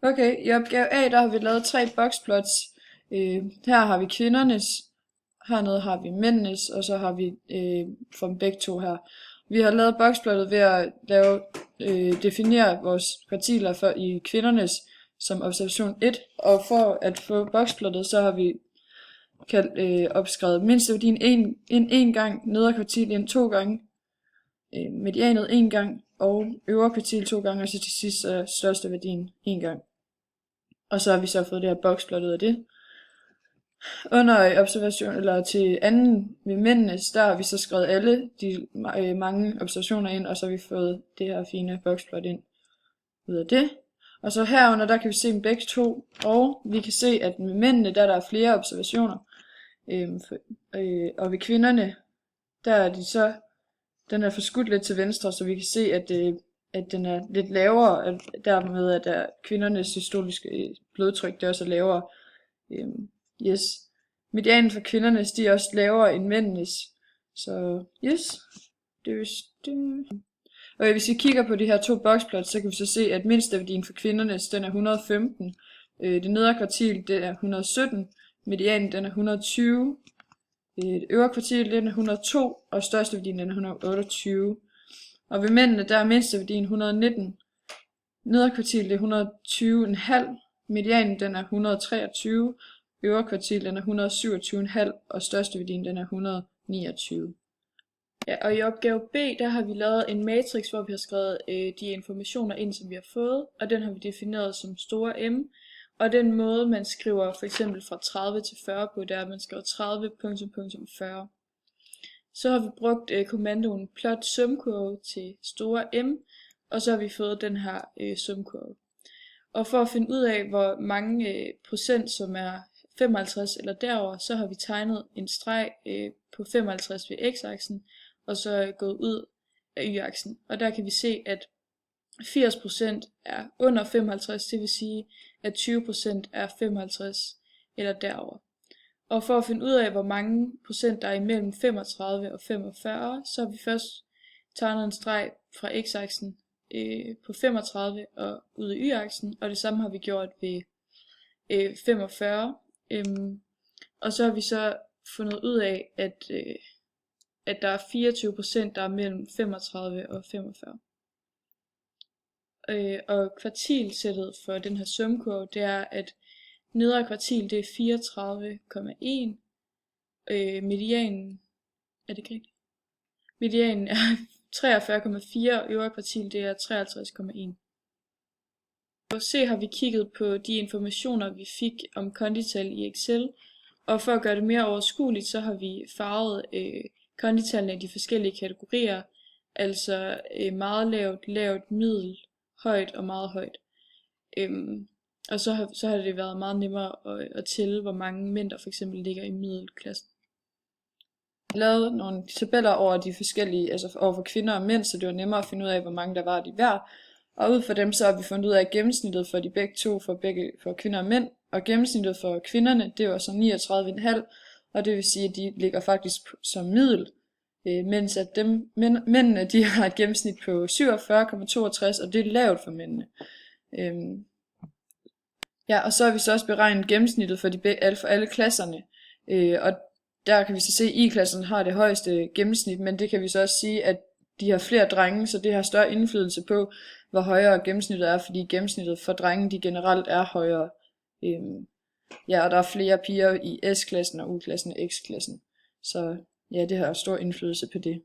Okay, i opgave A, der har vi lavet 3 boxplots. Her har vi kvindernes, hernede har vi mændenes, og så har vi for dem begge to her. Vi har lavet boxplottet ved at definere vores kvartiler for i kvindernes som observation 1, og for at få boxplottet, så har vi opskrevet mindsteværdien en gang, nedre kvartil ind 2 gange, medianet 1 gang, og øvre kvartil 2 gange, og så til sidst største værdien 1 gang. Og så har vi så fået det her boxplot ud af det. Under observation, eller til anden ved mændenes, der har vi så skrevet alle de mange observationer ind, og så har vi fået det her fine boxplot ind ud af det. Og så herunder, der kan vi se dem begge to, og vi kan se, at med mændene, der er flere observationer, og ved kvinderne, der er den er forskudt lidt til venstre, så vi kan se, at den er lidt lavere, og dermed at kvindernes systoliske blodtryk, det også er lavere. Yes. Medianen for kvindernes, de er også lavere end mændenes. Så yes. Og hvis vi kigger på de her 2 boxplots, så kan vi så se, at mindsteværdien for kvindernes, den er 115. Det nedre kvartil, det er 117. Medianen, den er 120. Det øvre kvartil, den er 102. Og største værdien, den er 128. Og ved mændene, der er mindsteværdien 119. Nedre kvartil, det er 120,5. Medianen, den er 123. Øvre kvartil, den er 127,5. Og største værdien, den er 129. Ja, og i opgave B, der har vi lavet en matrix, hvor vi har skrevet de informationer ind, som vi har fået, og den har vi defineret som store M. Og den måde, man skriver for eksempel fra 30 til 40 på, det er, at man skriver 30,40. Så har vi brugt kommandoen plot sumkurve til store M, og så har vi fået den her sumkurve. Og for at finde ud af, hvor mange procent, som er 55 eller derover, så har vi tegnet en streg på 55 ved x-aksen, og så gået ud af y-aksen. Og der kan vi se, at 80% er under 55, det vil sige, at 20% er 55 eller derover. Og for at finde ud af, hvor mange procent der er imellem 35 og 45, så har vi først tegnet en streg fra x-aksen på 35 og ud i y-aksen, og det samme har vi gjort ved 45. Og så har vi så fundet ud af, at der er 24%, der er mellem 35 og 45. Og kvartilsættet for den her sumkurve, det er, at nedre kvartil, det er 34,1. Medianen, er det ikke rigtigt? Medianen er 43,4, og øvre kvartil, det er 53,1. Og C har vi kigget på de informationer, vi fik om kondital i Excel, og for at gøre det mere overskueligt, så har vi farvet konditallene i de forskellige kategorier, altså meget lavt, lavt, middel, højt og meget højt. Og så har det været meget nemmere at tælle, hvor mange mænd der for eksempel ligger i middelklassen. Jeg lavede nogle tabeller over de forskellige, altså over for kvinder og mænd, så det var nemmere at finde ud af, hvor mange der var de hver. Og ud fra dem så har vi fundet ud af, at gennemsnittet for de begge to, for kvinder og mænd, og gennemsnittet for kvinderne, det var så 39,5, og det vil sige, at de ligger faktisk som middel, mens at mændene, de har et gennemsnit på 47,62, og det er lavt for mændene. Ja, og så har vi så også beregnet gennemsnittet for alle klasserne, og der kan vi så se, at I-klassen har det højeste gennemsnit, men det kan vi så også sige, at de har flere drenge, så det har større indflydelse på, hvor højere gennemsnittet er, fordi gennemsnittet for drenge, de generelt er højere. Ja, og der er flere piger i S-klassen og U-klassen og X-klassen. Så ja, det har stor indflydelse på det.